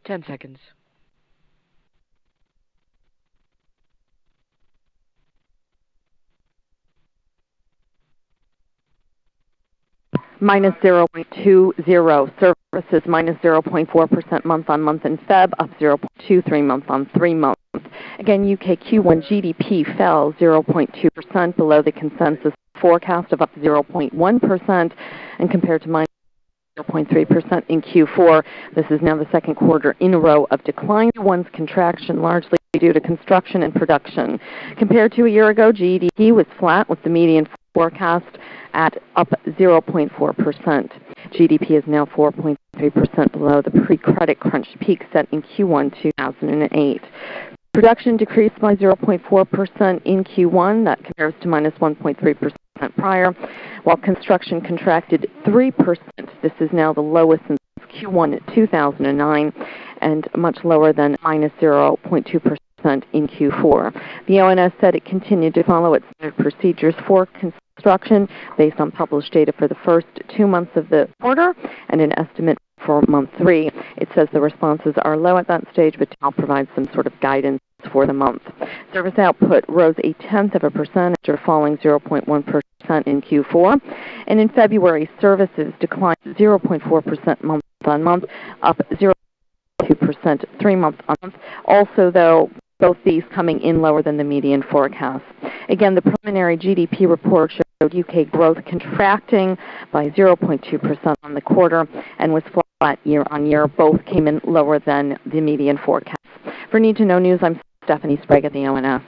10 seconds. Minus 0.20. Services minus 0.4% month-on-month in Feb, up 0.23 month-on-3 month. Again, UK Q1 GDP fell 0.2% below the consensus forecast of up 0.1%, and compared to minus 0.3% in Q4. This is now the second quarter in a row of decline. One's contraction largely due to construction and production. Compared to a year ago, GDP was flat with the median forecast at up 0.4%. GDP is now 4.3% below the pre-credit crunch peak set in Q1 2008. Production decreased by 0.4% in Q1. That compares to minus 1.3% prior, while construction contracted 3%. This is now the lowest since Q1 2009 and much lower than minus 0.2% in Q4. The ONS said it continued to follow its standard procedures for construction based on published data for the first 2 months of the quarter and an estimate for month 3. It says the responses are low at that stage, but I'll provide some sort of guidance for the month. Service output rose 0.1% after falling 0.1% in Q4. And in February, services declined 0.4% month-on-month, up 0.2% 3 month-on-month. Also, though, both these coming in lower than the median forecast. Again, the preliminary GDP report showed UK growth contracting by 0.2% on the quarter and was flat year-on-year. Both came in lower than the median forecast. For Need to Know News, I'm Stephanie Sprague at the ONS.